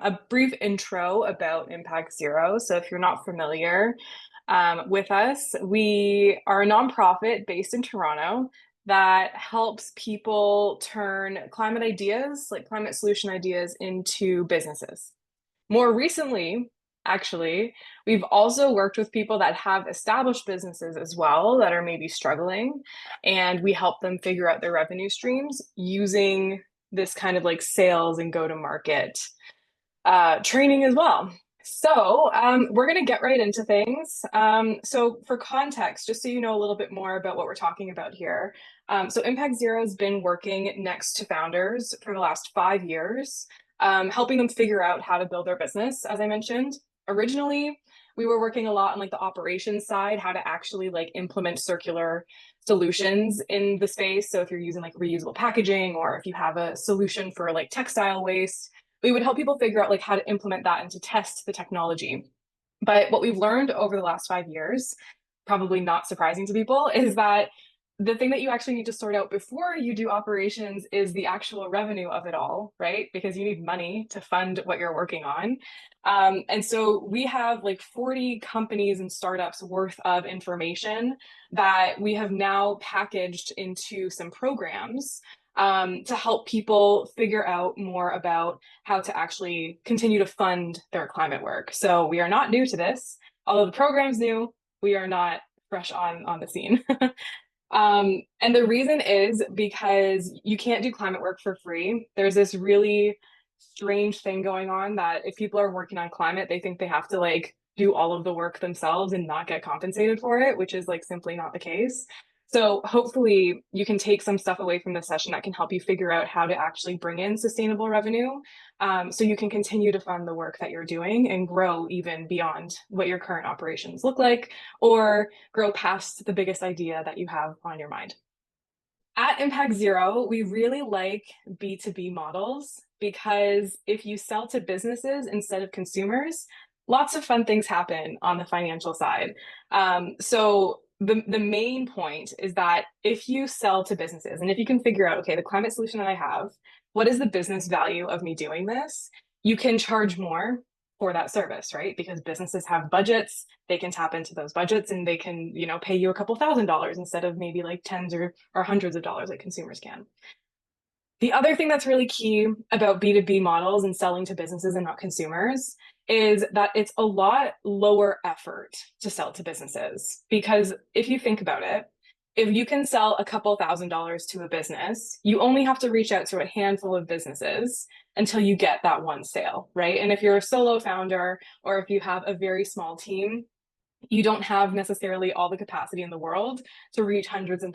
A brief intro about Impact Zero. So, if you're not familiar with us, we are a nonprofit based in Toronto that helps people turn climate ideas, like climate solution ideas, into businesses. More recently, actually, we've also worked with people that have established businesses as well that are maybe struggling, and we help them figure out their revenue streams using this kind of like sales and go to market training as well. We're going to get right into things. For context, just so you know a little bit more about what we're talking about here. Impact Zero has been working next to founders for the last 5 years, helping them figure out how to build their business, as I mentioned. Originally, we were working a lot on like the operations side, how to actually like implement circular solutions in the space. So if you're using like reusable packaging or if you have a solution for like textile waste, we would help people figure out like how to implement that and to test the technology. But what we've learned over the last 5 years, probably not surprising to people, is that the thing that you actually need to sort out before you do operations is the actual revenue of it all, right? Because you need money to fund what you're working on. And so we have like 40 companies and startups worth of information that we have now packaged into some programs to help people figure out more about how to actually continue to fund their climate work. So we are not new to this. Although the program's new, we are not fresh on the scene. And the reason is because you can't do climate work for free. There's this really strange thing going on that if people are working on climate, they think they have to like do all of the work themselves and not get compensated for it, which is like simply not the case. So hopefully you can take some stuff away from this session that can help you figure out how to actually bring in sustainable revenue, so you can continue to fund the work that you're doing and grow even beyond what your current operations look like, or grow past the biggest idea that you have on your mind. At Impact Zero, we really like B2B models because if you sell to businesses instead of consumers, lots of fun things happen on the financial side. The main point is that if you sell to businesses and if you can figure out, okay, the climate solution that I have, what is the business value of me doing this? You can charge more for that service, right? Because businesses have budgets, they can tap into those budgets and they can, pay you a couple $1,000s instead of maybe like tens or hundreds of dollars like consumers can. The other thing that's really key about B2B models and selling to businesses and not consumers is that it's a lot lower effort to sell to businesses. Because if you think about it, if you can sell a couple $1,000s to a business, you only have to reach out to a handful of businesses until you get that one sale, right? And if you're a solo founder or if you have a very small team, you don't have necessarily all the capacity in the world to reach hundreds and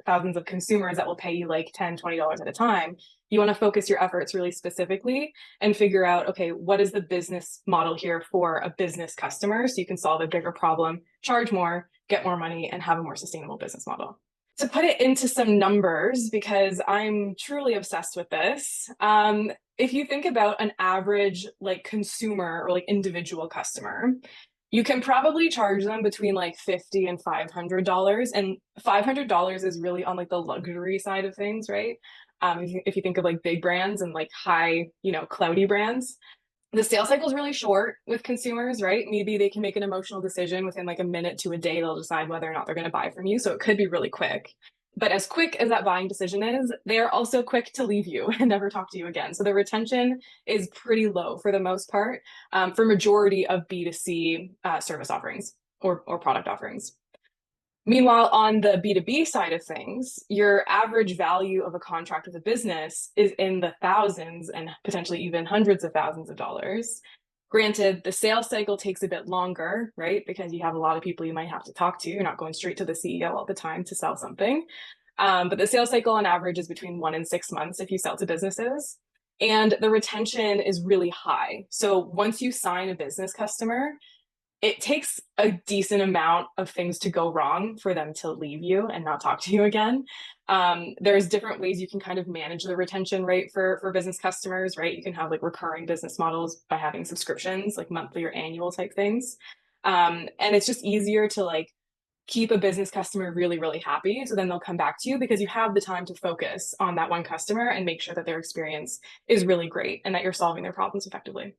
thousands of consumers that will pay you like $10, $20 at a time. You want to focus your efforts really specifically and figure out, okay, what is the business model here for a business customer so you can solve a bigger problem, charge more, get more money, and have a more sustainable business model. To put it into some numbers, because I'm truly obsessed with this, if you think about an average like consumer or like individual customer, you can probably charge them between like $50 and $500. And $500 is really on like the luxury side of things, right? If you think of like big brands and like high, cloudy brands, the sales cycle is really short with consumers, right? Maybe they can make an emotional decision within like a minute to a day. They'll decide whether or not they're going to buy from you. So it could be really quick. But as quick as that buying decision is, they're also quick to leave you and never talk to you again. So the retention is pretty low for the most part, for majority of B2C service offerings or product offerings. Meanwhile, on the B2B side of things, your average value of a contract with a business is in the thousands and potentially even hundreds of thousands of dollars. Granted, the sales cycle takes a bit longer, right? Because you have a lot of people you might have to talk to. You're not going straight to the CEO all the time to sell something. But the sales cycle on average is between 1 and 6 months if you sell to businesses. And the retention is really high. So once you sign a business customer, it takes a decent amount of things to go wrong for them to leave you and not talk to you again. There's different ways you can kind of manage the retention rate for business customers, right? You can have like recurring business models by having subscriptions, like monthly or annual type things. And it's just easier to like keep a business customer really, really happy. So then they'll come back to you because you have the time to focus on that one customer and make sure that their experience is really great and that you're solving their problems effectively.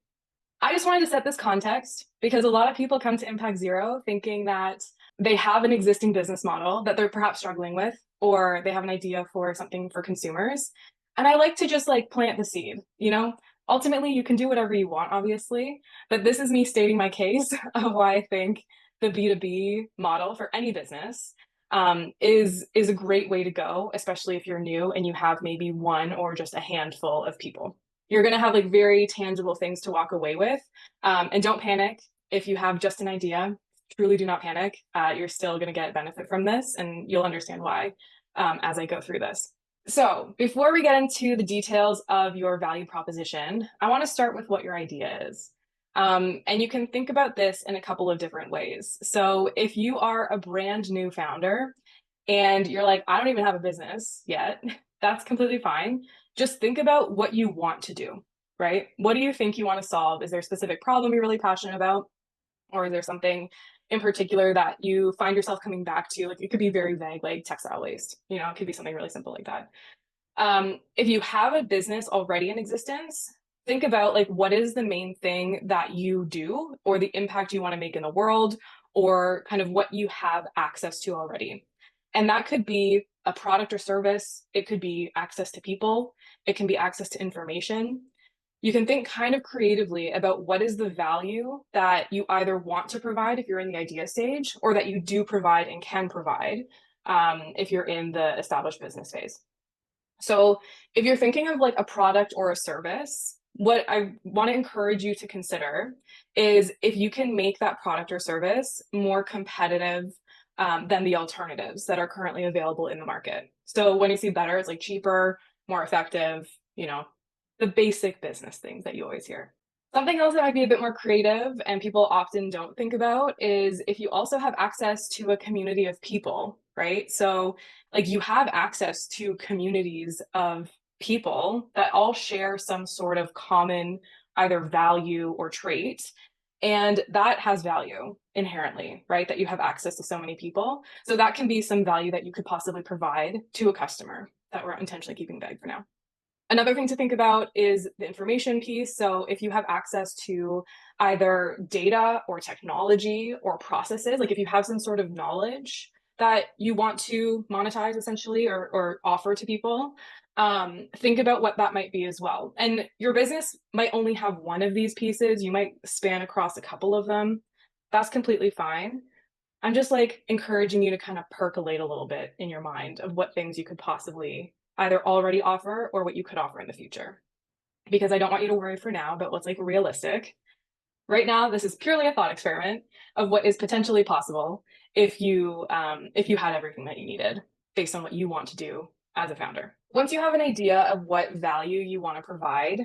I just wanted to set this context because a lot of people come to Impact Zero thinking that they have an existing business model that they're perhaps struggling with, or they have an idea for something for consumers. And I like to just like plant the seed, you know? Ultimately, you can do whatever you want, obviously, but this is me stating my case of why I think the B2B model for any business is a great way to go, especially if you're new and you have maybe one or just a handful of people. You're going to have like very tangible things to walk away with. And don't panic if you have just an idea. Truly do not panic. You're still going to get benefit from this, and you'll understand why as I go through this. So, before we get into the details of your value proposition, I want to start with what your idea is. And you can think about this in a couple of different ways. So, if you are a brand new founder and you're like, I don't even have a business yet, that's completely fine. Just think about what you want to do, right? What do you think you want to solve? Is there a specific problem you're really passionate about? Or is there something in particular that you find yourself coming back to? Like it could be very vague, like textile waste, you know, it could be something really simple like that. If you have a business already in existence, think about like what is the main thing that you do or the impact you want to make in the world or kind of what you have access to already. And that could be a product or service, it could be access to people, it can be access to information. You can think kind of creatively about what is the value that you either want to provide if you're in the idea stage or that you do provide and can provide if you're in the established business phase. So if you're thinking of like a product or a service, what I want to encourage you to consider is if you can make that product or service more competitive than the alternatives that are currently available in the market. So when you see better, it's like cheaper, more effective, you know, the basic business things that you always hear. Something else that might be a bit more creative and people often don't think about is if you also have access to a community of people, right? So like you have access to communities of people that all share some sort of common either value or trait. And that has value inherently, right? That you have access to so many people. So that can be some value that you could possibly provide to a customer that we're intentionally keeping vague for now. Another thing to think about is the information piece. So if you have access to either data or technology or processes, like if you have some sort of knowledge that you want to monetize essentially or offer to people, think about what that might be as well. And your business might only have one of these pieces. You might span across a couple of them. That's completely fine. I'm just like encouraging you to kind of percolate a little bit in your mind of what things you could possibly either already offer or what you could offer in the future. Because I don't want you to worry for now about what's like realistic. Right now, this is purely a thought experiment of what is potentially possible if you had everything that you needed based on what you want to do as a founder. Once you have an idea of what value you want to provide,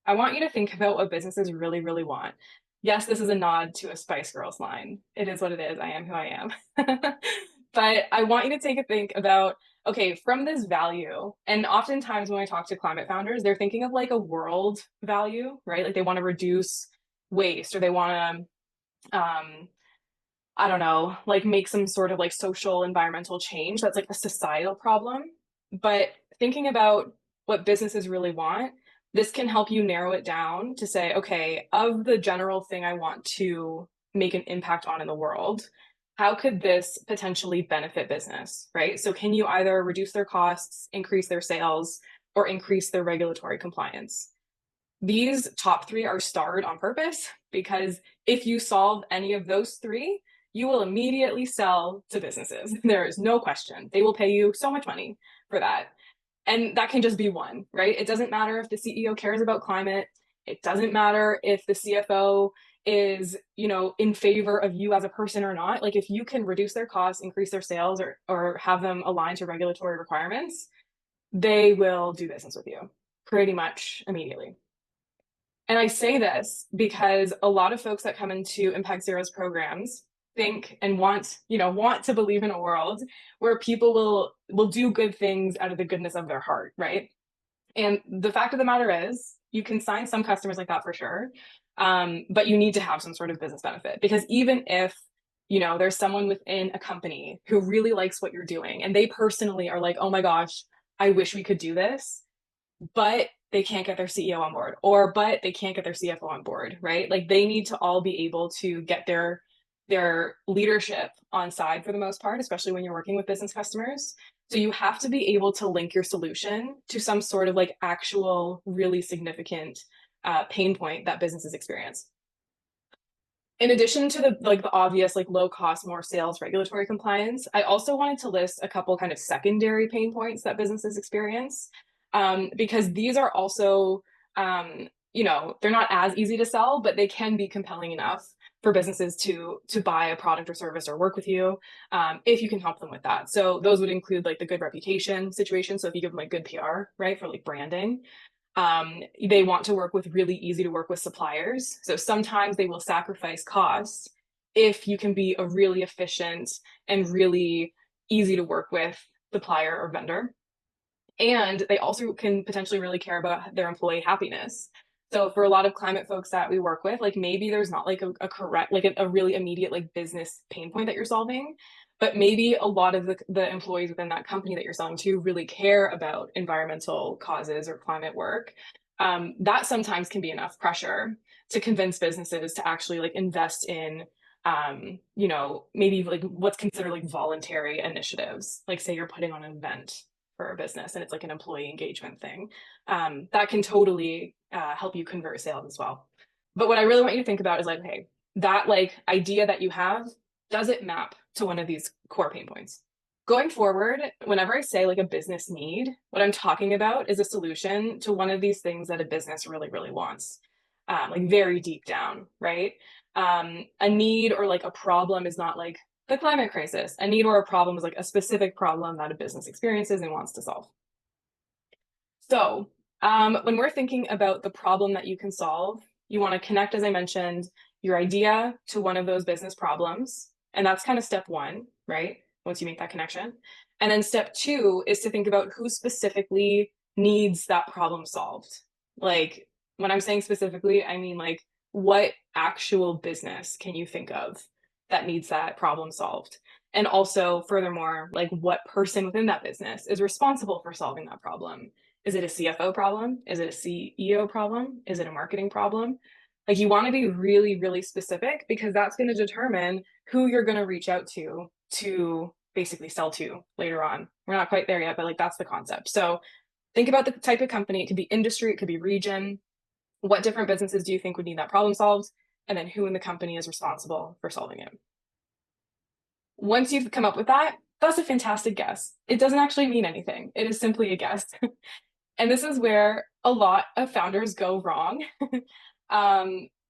I want you to think about what businesses really, really want. Yes, this is a nod to a Spice Girls line. It is what it is. I am who I am. But I want you to take a think about, okay, from this value, and oftentimes when I talk to climate founders, they're thinking of like a world value, right? Like they want to reduce waste or they want to, I don't know, like make some sort of like social environmental change that's like a societal problem. But thinking about what businesses really want, this can help you narrow it down to say, okay, of the general thing I want to make an impact on in the world, how could this potentially benefit business, right? So can you either reduce their costs, increase their sales, or increase their regulatory compliance? These top three are starred on purpose because if you solve any of those three, you will immediately sell to businesses. There is no question. They will pay you so much money for that. And that can just be one, right? It doesn't matter if the CEO cares about climate. It doesn't matter if the CFO is, you know, in favor of you as a person or not. Like if you can reduce their costs, increase their sales, or have them aligned to regulatory requirements, they will do business with you pretty much immediately. And I say this because a lot of folks that come into Impact Zero's programs think and want, you know, want to believe in a world where people will do good things out of the goodness of their heart, right? And the fact of the matter is, you can sign some customers like that for sure, but you need to have some sort of business benefit because even if you know there's someone within a company who really likes what you're doing and they personally are like, oh my gosh, I wish we could do this, but they can't get their CEO on board, or but they can't get their CFO on board, right? Like they need to all be able to get their leadership on side for the most part, especially when you're working with business customers. So you have to be able to link your solution to some sort of like actual really significant pain point that businesses experience. In addition to the obvious like low cost, more sales, regulatory compliance, I also wanted to list a couple kind of secondary pain points that businesses experience, because these are also they're not as easy to sell, but they can be compelling enough for businesses to buy a product or service or work with you, if you can help them with that. So those would include like the good reputation situation. So if you give them like good PR, right, for like branding. They want to work with really easy to work with suppliers. So sometimes they will sacrifice costs if you can be a really efficient and really easy to work with supplier or vendor. And they also can potentially really care about their employee happiness. So for a lot of climate folks that we work with, like maybe there's not like a correct, like a really immediate like business pain point that you're solving, but maybe a lot of the employees within that company that you're selling to really care about environmental causes or climate work. That sometimes can be enough pressure to convince businesses to actually like invest in maybe like what's considered like voluntary initiatives. Like say you're putting on an event for a business and it's like an employee engagement thing, that can totally help you convert sales as well. But what I really want you to think about is like, hey, that like idea that you have, does it map to one of these core pain points? Going forward, whenever I say like a business need, what I'm talking about is a solution to one of these things that a business really, really wants, like very deep down, right? A need or like a problem is not like the climate crisis. A need or a problem is like a specific problem that a business experiences and wants to solve. So when we're thinking about the problem that you can solve, you want to connect, as I mentioned, your idea to one of those business problems. And that's kind of step one, right? Once you make that connection. And then step two is to think about who specifically needs that problem solved. Like when I'm saying specifically, I mean like what actual business can you think of that needs that problem solved? And also, furthermore, like what person within that business is responsible for solving that problem? Is it a CFO problem? Is it a CEO problem? Is it a marketing problem? Like you want to be really, really specific because that's going to determine who you're going to reach out to basically sell to later on. We're not quite there yet, but like that's the concept. So think about the type of company. It could be industry, it could be region. What different businesses do you think would need that problem solved? And then who in the company is responsible for solving it? Once you've come up with that, that's a fantastic guess. It doesn't actually mean anything. It is simply a guess. And this is where a lot of founders go wrong.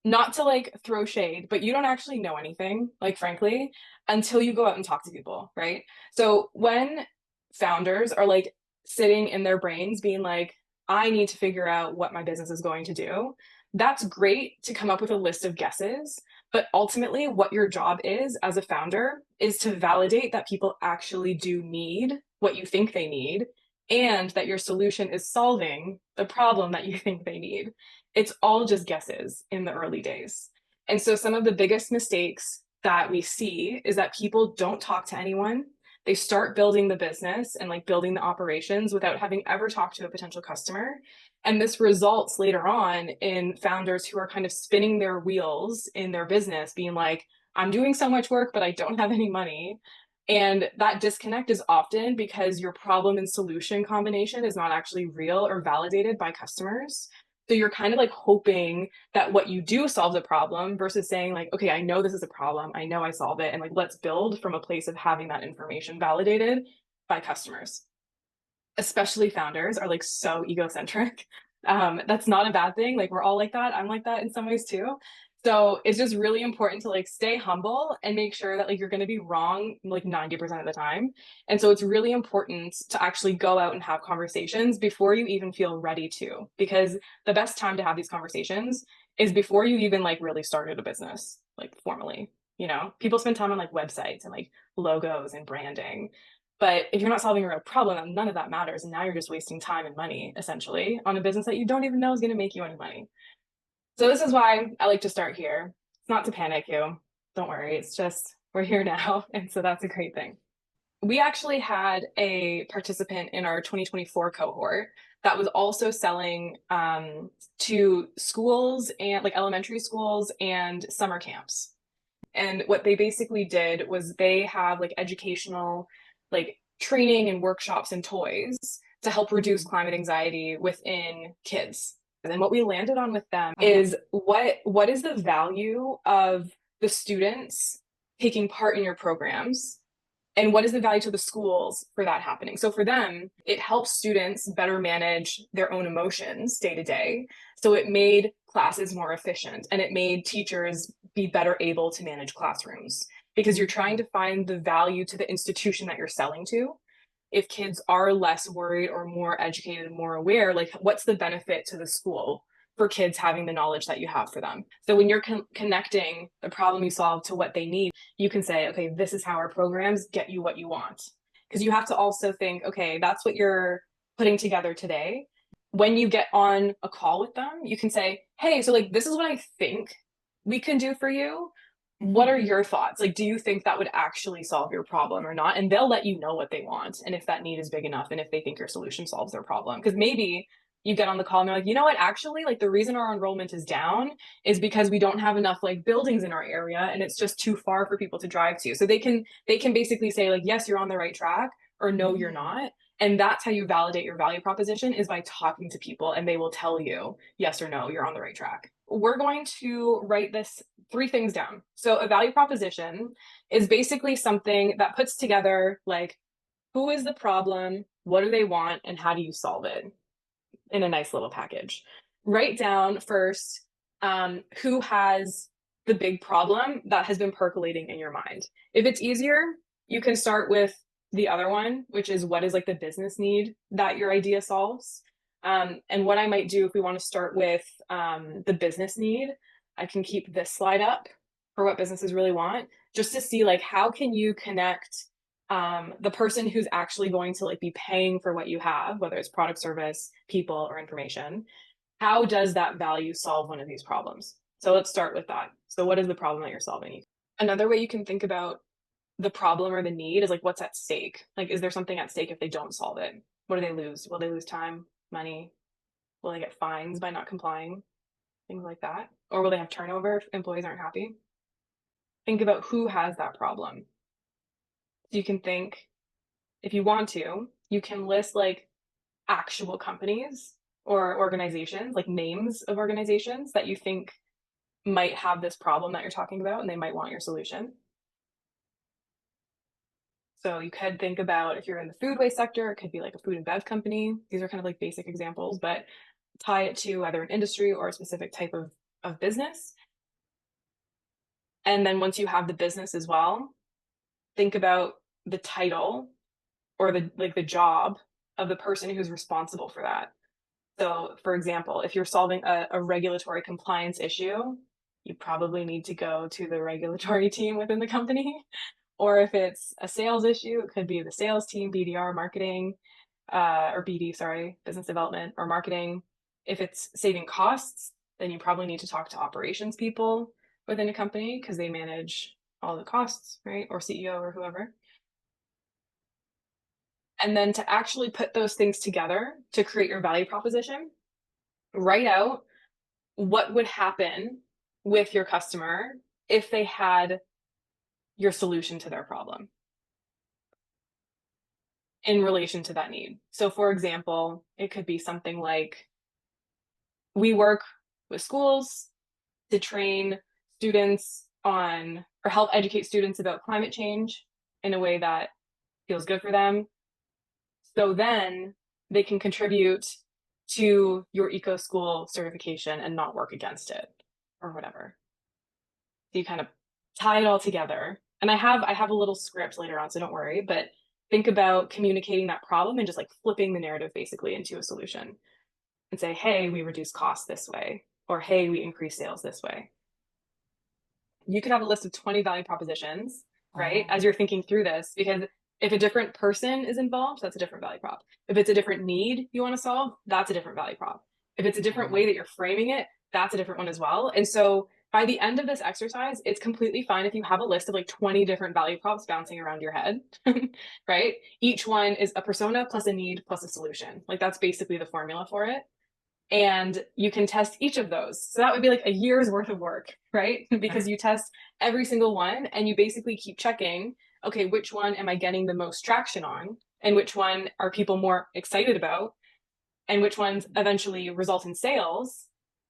Not to like throw shade, but you don't actually know anything, like frankly, until you go out and talk to people, right? So when founders are like sitting in their brains being like, I need to figure out what my business is going to do, that's great to come up with a list of guesses. But ultimately, what your job is as a founder is to validate that people actually do need what you think they need and that your solution is solving the problem that you think they need. It's all just guesses in the early days. And so some of the biggest mistakes that we see is that people don't talk to anyone. They start building the business and like building the operations without having ever talked to a potential customer. And this results later on in founders who are kind of spinning their wheels in their business, being like, I'm doing so much work, but I don't have any money. And that disconnect is often because your problem and solution combination is not actually real or validated by customers. So you're kind of like hoping that what you do solves a problem versus saying like, okay, I know this is a problem. I know I solve it. And like, let's build from a place of having that information validated by customers. Especially founders are like so egocentric. That's not a bad thing. Like we're all like that. I'm like that in some ways too. So it's just really important to like stay humble and make sure that like you're going to be wrong like 90% of the time. And so it's really important to actually go out and have conversations before you even feel ready to, because the best time to have these conversations is before you even like really started a business, like formally. You know, people spend time on like websites and like logos and branding. But if you're not solving a real problem, none of that matters. And now you're just wasting time and money essentially on a business that you don't even know is going to make you any money. So this is why I like to start here. It's not to panic you. Don't worry. It's just we're here now. And so that's a great thing. We actually had a participant in our 2024 cohort that was also selling to schools and like elementary schools and summer camps. And what they basically did was they have like educational, like training and workshops and toys to help reduce climate anxiety within kids. And what we landed on with them is what is the value of the students taking part in your programs, and what is the value to the schools for that happening? So for them, it helps students better manage their own emotions day to day. So it made classes more efficient, and it made teachers be better able to manage classrooms, because you're trying to find the value to the institution that you're selling to. If kids are less worried or more educated and more aware, like what's the benefit to the school for kids having the knowledge that you have for them? So when you're connecting the problem you solve to what they need, you can say, okay, this is how our programs get you what you want. Because you have to also think, okay, that's what you're putting together today. When you get on a call with them, you can say, hey, so like this is what I think we can do for you. What are your thoughts? Like, do you think that would actually solve your problem or not? And they'll let you know what they want and if that need is big enough and if they think your solution solves their problem. Because maybe you get on the call and they're like, you know what, actually, like the reason our enrollment is down is because we don't have enough like buildings in our area and it's just too far for people to drive to. So they can basically say like, yes, you're on the right track, or no, you're not. And that's how you validate your value proposition, is by talking to people, and they will tell you yes or no, you're on the right track. We're going to write this 3 things down. So a value proposition is basically something that puts together like, who is the problem, what do they want, and how do you solve it in a nice little package. Write down first who has the big problem that has been percolating in your mind. If it's easier, you can start with the other one, which is what is like the business need that your idea solves. And what I might do if we want to start with the business need, I can keep this slide up for what businesses really want, just to see like how can you connect the person who's actually going to like be paying for what you have, whether it's product, service, people, or information. How does that value solve one of these problems? So let's start with that. So what is the problem that you're solving? Another way you can think about the problem or the need is like, what's at stake? Like, is there something at stake if they don't solve it? What do they lose? Will they lose time, money? Will they get fines by not complying? Things like that. Or will they have turnover if employees aren't happy? Think about who has that problem. So you can think, if you want to, you can list like actual companies or organizations, like names of organizations that you think might have this problem that you're talking about and they might want your solution. So you could think about, if you're in the food waste sector, it could be like a food and bev company. These are kind of like basic examples, but tie it to either an industry or a specific type of business. And then once you have the business as well, think about the title or the job of the person who's responsible for that. So for example, if you're solving a regulatory compliance issue, you probably need to go to the regulatory team within the company. Or if it's a sales issue, it could be the sales team, BDR, marketing, or BD, sorry, business development or marketing. If it's saving costs, then you probably need to talk to operations people within a company because they manage all the costs, right? Or CEO or whoever. And then to actually put those things together to create your value proposition, write out what would happen with your customer if they had your solution to their problem in relation to that need. So for example, it could be something like, we work with schools to train students on, or help educate students about climate change in a way that feels good for them. So then they can contribute to your eco school certification and not work against it or whatever. So you kind of tie it all together. And I have a little script later on, so don't worry, but think about communicating that problem and just like flipping the narrative basically into a solution and say, hey, we reduce costs this way, or hey, we increase sales this way. You could have a list of 20 value propositions, right? As you're thinking through this, because if a different person is involved, that's a different value prop. If it's a different need you want to solve, that's a different value prop. If it's a different way that you're framing it, that's a different one as well. And so by the end of this exercise, it's completely fine if you have a list of like 20 different value props bouncing around your head, right? Each one is a persona plus a need plus a solution. Like that's basically the formula for it. And you can test each of those. So that would be like a year's worth of work, right? Because you test every single one and you basically keep checking, okay, which one am I getting the most traction on? And which one are people more excited about? And which ones eventually result in sales?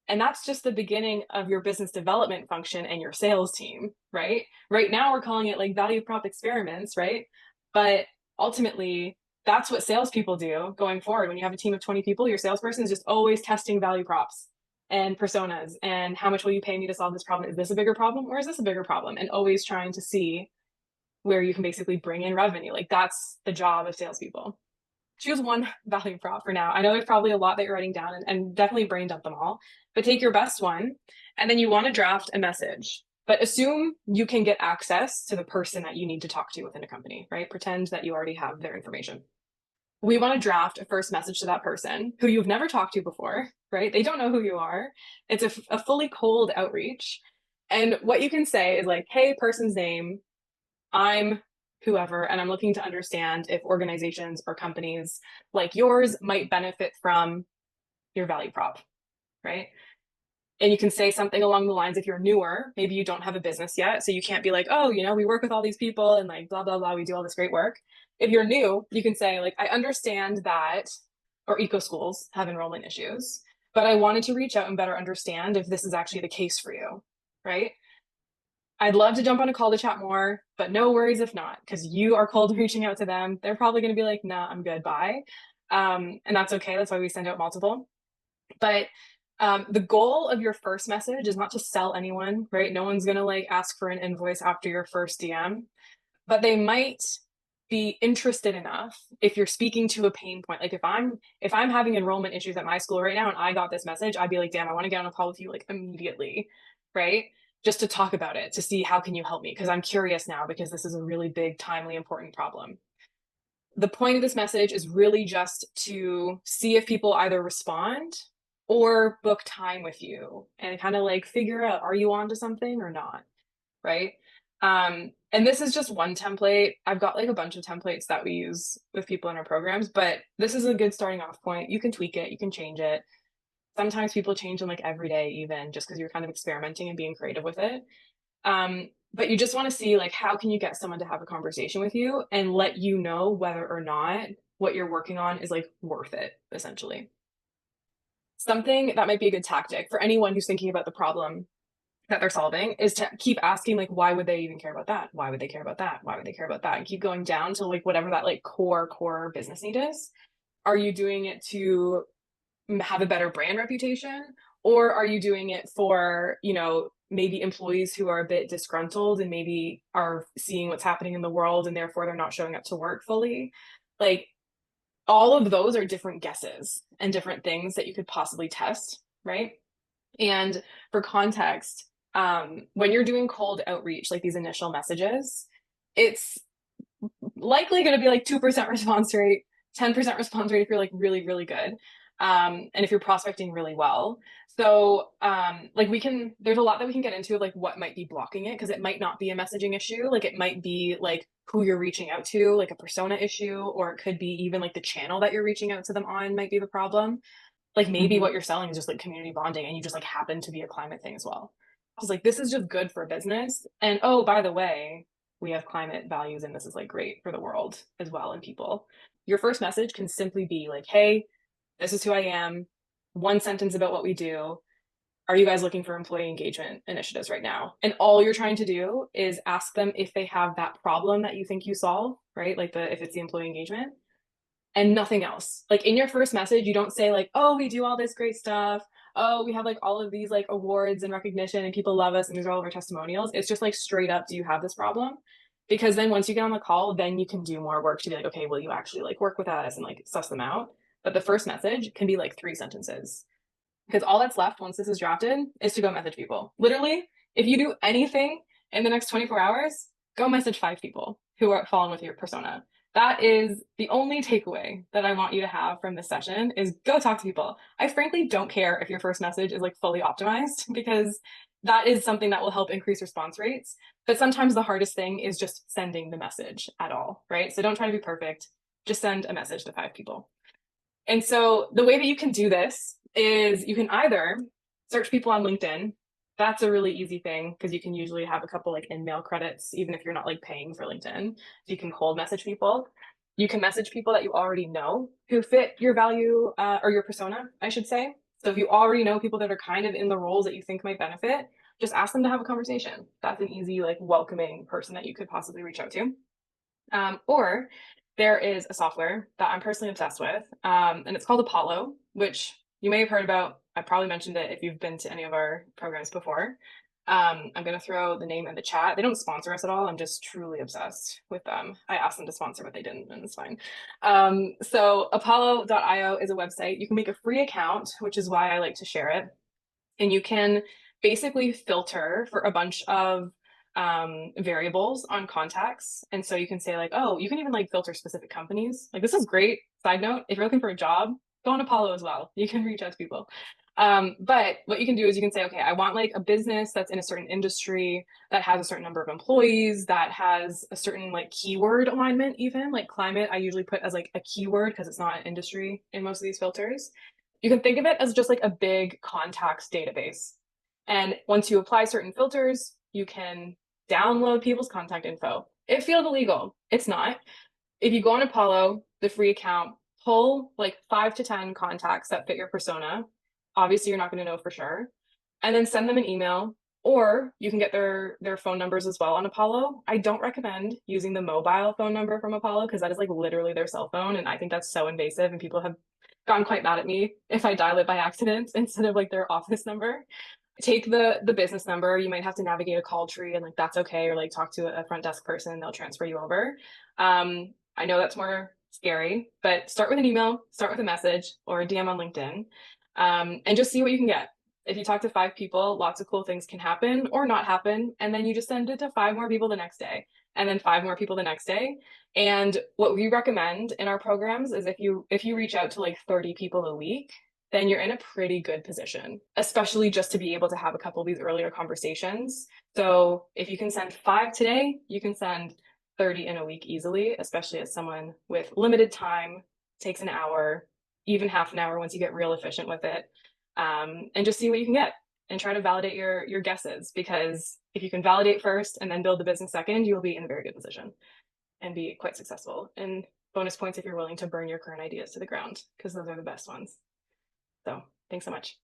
And that's just the beginning of your business development function and your sales team, right? Right now, we're calling it like value prop experiments, right? But ultimately, that's what salespeople do going forward. When you have a team of 20 people, your salesperson is just always testing value props and personas and how much will you pay me to solve this problem? Is this a bigger problem or is this a bigger problem? And always trying to see where you can basically bring in revenue. Like that's the job of salespeople. Choose one value prop for now. I know there's probably a lot that you're writing down and definitely brain dump them all, but take your best one and then you want to draft a message. But assume you can get access to the person that you need to talk to within a company, right? Pretend that you already have their information. We want to draft a first message to that person who you've never talked to before, right? They don't know who you are. It's a fully cold outreach. And what you can say is like, hey, person's name, I'm whoever, and I'm looking to understand if organizations or companies like yours might benefit from your value prop, right? And you can say something along the lines if you're newer, maybe you don't have a business yet. So you can't be like, oh, we work with all these people and like blah, blah, blah, we do all this great work. If you're new, you can say, like, I understand that, or eco schools have enrollment issues, but I wanted to reach out and better understand if this is actually the case for you, right? I'd love to jump on a call to chat more, but no worries if not, because you are cold reaching out to them. They're probably going to be like, nah, I'm good, bye. And that's okay. That's why we send out multiple. But the goal of your first message is not to sell anyone, right? No one's going to like ask for an invoice after your first DM, but they might be interested enough if you're speaking to a pain point. Like if I'm having enrollment issues at my school right now and I got this message, I'd be like, damn, I want to get on a call with you like immediately, right? Just to talk about it, to see how can you help me? Because I'm curious now because this is a really big, timely, important problem. The point of this message is really just to see if people either respond or book time with you and kind of like figure out, are you on to something or not? Right. And this is just one template. I've got like a bunch of templates that we use with people in our programs, but this is a good starting off point. You can tweak it, you can change it. Sometimes people change them like every day, even just because you're kind of experimenting and being creative with it. But you just want to see like how can you get someone to have a conversation with you and let you know whether or not what you're working on is like worth it, essentially. Something that might be a good tactic for anyone who's thinking about the problem that they're solving is to keep asking like why would they even care about that, why would they care about that, why would they care about that, and keep going down to like whatever that like core business need is. Are you doing it to have a better brand reputation, or are you doing it for maybe employees who are a bit disgruntled and maybe are seeing what's happening in the world and therefore they're not showing up to work fully? Like all of those are different guesses and different things that you could possibly test, right? And for context, when you're doing cold outreach, like these initial messages, it's likely going to be like 2% response rate, 10% response rate if you're like really, really good. And if you're prospecting really well. So like there's a lot that we can get into of like what might be blocking it, because it might not be a messaging issue. Like it might be like who you're reaching out to, like a persona issue, or it could be even like the channel that you're reaching out to them on might be the problem. Like maybe what you're selling is just like community bonding and you just like happen to be a climate thing as well. I was like, this is just good for business. And oh, by the way, we have climate values and this is like great for the world as well and people. Your first message can simply be like, hey, this is who I am. One sentence about what we do. Are you guys looking for employee engagement initiatives right now? And all you're trying to do is ask them if they have that problem that you think you solve, right? Like if it's the employee engagement and nothing else. Like in your first message, you don't say like, oh, we do all this great stuff. Oh, we have like all of these like awards and recognition and people love us and these are all of our testimonials. It's just like straight up, do you have this problem? Because then once you get on the call, then you can do more work to be like, okay, will you actually like work with us and like suss them out? But the first message can be like 3 sentences. Because all that's left once this is drafted is to go message people. Literally, if you do anything in the next 24 hours, go message 5 people who are falling with your persona. That is the only takeaway that I want you to have from this session is go talk to people. I frankly don't care if your first message is like fully optimized because that is something that will help increase response rates. But sometimes the hardest thing is just sending the message at all, right? So don't try to be perfect. Just send a message to 5 people. And so the way that you can do this is you can either search people on LinkedIn. That's a really easy thing because you can usually have a couple like in-mail credits, even if you're not like paying for LinkedIn. So you can cold message people. You can message people that you already know who fit your value or your persona, I should say. So if you already know people that are kind of in the roles that you think might benefit, just ask them to have a conversation. That's an easy, like welcoming person that you could possibly reach out to. Or there is a software that I'm personally obsessed with, and it's called Apollo, which you may have heard about. I probably mentioned it if you've been to any of our programs before. I'm going to throw the name in the chat. They don't sponsor us at all. I'm just truly obsessed with them. I asked them to sponsor, but they didn't, and it's fine. So Apollo.io is a website. You can make a free account, which is why I like to share it. And you can basically filter for a bunch of variables on contacts. And so you can say like, oh, you can even like filter specific companies. Like this is great. Side note, if you're looking for a job, go on Apollo as well. You can reach out to people. But what you can do is you can say, okay, I want like a business that's in a certain industry that has a certain number of employees, that has a certain like keyword alignment, even like climate, I usually put as like a keyword because it's not an industry in most of these filters. You can think of it as just like a big contacts database. And once you apply certain filters, you can download people's contact info. It feels illegal. It's not. If you go on Apollo, the free account, pull like 5 to 10 contacts that fit your persona. Obviously, you're not going to know for sure. And then send them an email, or you can get their phone numbers as well on Apollo. I don't recommend using the mobile phone number from Apollo because that is like literally their cell phone. And I think that's so invasive. And people have gotten quite mad at me if I dial it by accident instead of like their office number. Take the business number. You might have to navigate a call tree and like that's okay, or like talk to a front desk person and they'll transfer you over. I know that's more scary, but start with an email, start with a message or a DM on LinkedIn, and just see what you can get. If you talk to 5 people, lots of cool things can happen or not happen. And then you just send it to 5 more people the next day, and then 5 more people the next day. And what we recommend in our programs is if you reach out to like 30 people a week, then you're in a pretty good position, especially just to be able to have a couple of these earlier conversations. So if you can send 5 today, you can send 30 in a week easily, especially as someone with limited time, takes an hour, even half an hour once you get real efficient with it. And just see what you can get and try to validate your guesses, because if you can validate first and then build the business second, you'll be in a very good position and be quite successful. And bonus points if you're willing to burn your current ideas to the ground, because those are the best ones. So thanks so much.